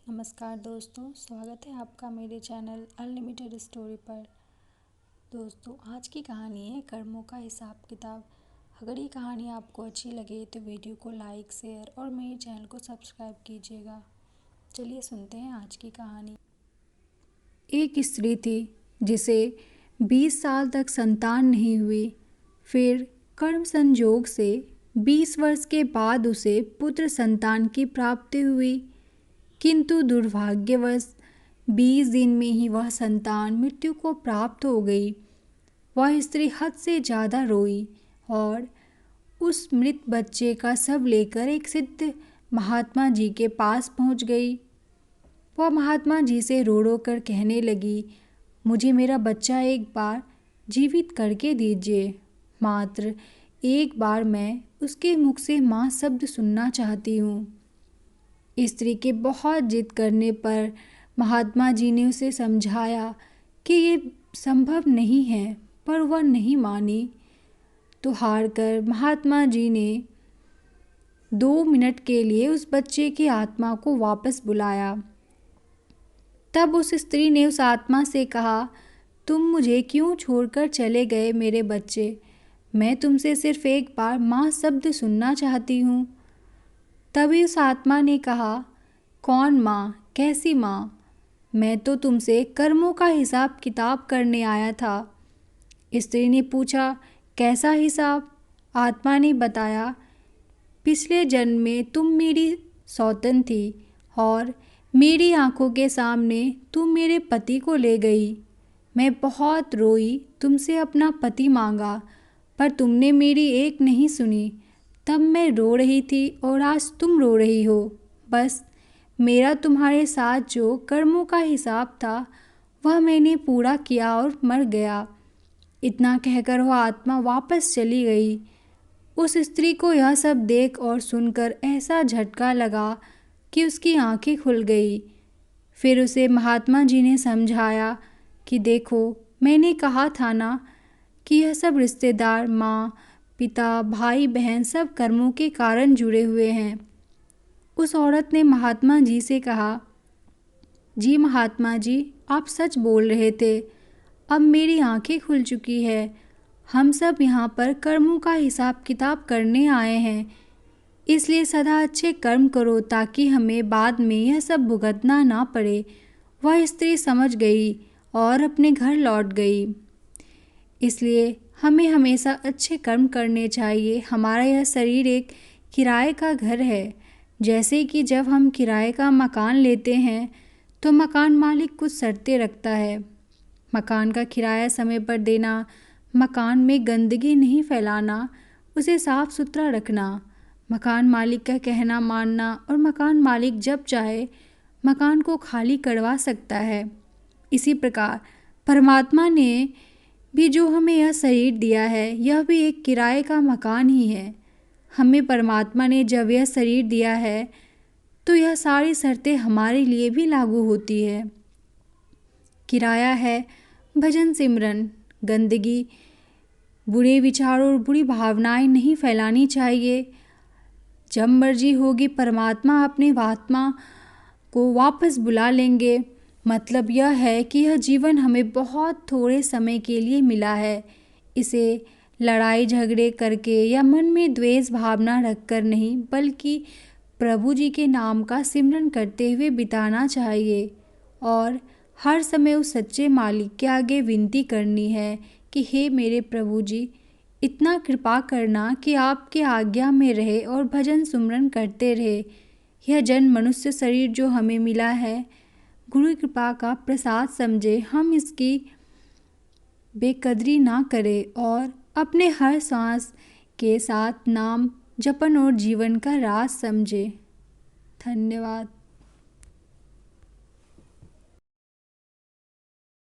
नमस्कार दोस्तों, स्वागत है आपका मेरे चैनल अनलिमिटेड स्टोरी पर। दोस्तों, आज की कहानी है कर्मों का हिसाब किताब। अगर ये कहानी आपको अच्छी लगे तो वीडियो को लाइक, शेयर और मेरे चैनल को सब्सक्राइब कीजिएगा। चलिए सुनते हैं आज की कहानी। एक स्त्री थी जिसे 20 साल तक संतान नहीं हुई। फिर कर्म संयोग से 20 वर्ष के बाद उसे पुत्र संतान की प्राप्ति हुई, किंतु दुर्भाग्यवश 20 दिन में ही वह संतान मृत्यु को प्राप्त हो गई। वह स्त्री हद से ज़्यादा रोई और उस मृत बच्चे का शव लेकर एक सिद्ध महात्मा जी के पास पहुंच गई। वह महात्मा जी से रो रो कर कहने लगी, मुझे मेरा बच्चा एक बार जीवित करके दीजिए। मात्र एक बार मैं उसके मुख से माँ शब्द सुनना चाहती हूँ। स्त्री के बहुत जिद करने पर महात्मा जी ने उसे समझाया कि ये संभव नहीं है, पर वह नहीं मानी। तो हार कर महात्मा जी ने 2 मिनट के लिए उस बच्चे की आत्मा को वापस बुलाया। तब उस स्त्री ने उस आत्मा से कहा, तुम मुझे क्यों छोड़कर चले गए मेरे बच्चे? मैं तुमसे सिर्फ एक बार माँ शब्द सुनना चाहती हूँ। तभी उस आत्मा ने कहा, कौन माँ? कैसी माँ? मैं तो तुमसे कर्मों का हिसाब किताब करने आया था। स्त्री ने पूछा, कैसा हिसाब? आत्मा ने बताया, पिछले जन्म में तुम मेरी सौतन थी और मेरी आंखों के सामने तुम मेरे पति को ले गई। मैं बहुत रोई, तुमसे अपना पति मांगा, पर तुमने मेरी एक नहीं सुनी। तब मैं रो रही थी और आज तुम रो रही हो। बस मेरा तुम्हारे साथ जो कर्मों का हिसाब था वह मैंने पूरा किया और मर गया। इतना कहकर वह आत्मा वापस चली गई। उस स्त्री को यह सब देख और सुनकर ऐसा झटका लगा कि उसकी आंखें खुल गई। फिर उसे महात्मा जी ने समझाया कि देखो, मैंने कहा था ना कि यह सब रिश्तेदार, माँ, पिता, भाई, बहन सब कर्मों के कारण जुड़े हुए हैं। उस औरत ने महात्मा जी से कहा, जी महात्मा जी, आप सच बोल रहे थे। अब मेरी आंखें खुल चुकी है। हम सब यहाँ पर कर्मों का हिसाब किताब करने आए हैं, इसलिए सदा अच्छे कर्म करो ताकि हमें बाद में यह सब भुगतना ना पड़े। वह स्त्री समझ गई और अपने घर लौट गई। इसलिए हमें हमेशा अच्छे कर्म करने चाहिए। हमारा यह शरीर एक किराए का घर है। जैसे कि जब हम किराए का मकान लेते हैं तो मकान मालिक कुछ शर्तें रखता है। मकान का किराया समय पर देना, मकान में गंदगी नहीं फैलाना, उसे साफ सुथरा रखना, मकान मालिक का कहना मानना और मकान मालिक जब चाहे मकान को खाली करवा सकता है। इसी प्रकार परमात्मा ने भी जो हमें यह शरीर दिया है, यह भी एक किराए का मकान ही है। हमें परमात्मा ने जब यह शरीर दिया है तो यह सारी शर्तें हमारे लिए भी लागू होती है। किराया है भजन सिमरन, गंदगी, बुरे विचारों और बुरी भावनाएं नहीं फैलानी चाहिए। जब मर्जी होगी परमात्मा अपने आत्मा को वापस बुला लेंगे। मतलब यह है कि यह जीवन हमें बहुत थोड़े समय के लिए मिला है। इसे लड़ाई झगड़े करके या मन में द्वेष भावना रखकर नहीं, बल्कि प्रभु जी के नाम का सिमरन करते हुए बिताना चाहिए और हर समय उस सच्चे मालिक के आगे विनती करनी है कि हे मेरे प्रभु जी, इतना कृपा करना कि आपके आज्ञा में रहे और भजन सुमरन करते रहे। यह जन्म मनुष्य शरीर जो हमें मिला है, गुरु कृपा का प्रसाद समझे, हम इसकी बेकदरी ना करें और अपने हर सांस के साथ नाम जपन और जीवन का राज समझे। धन्यवाद।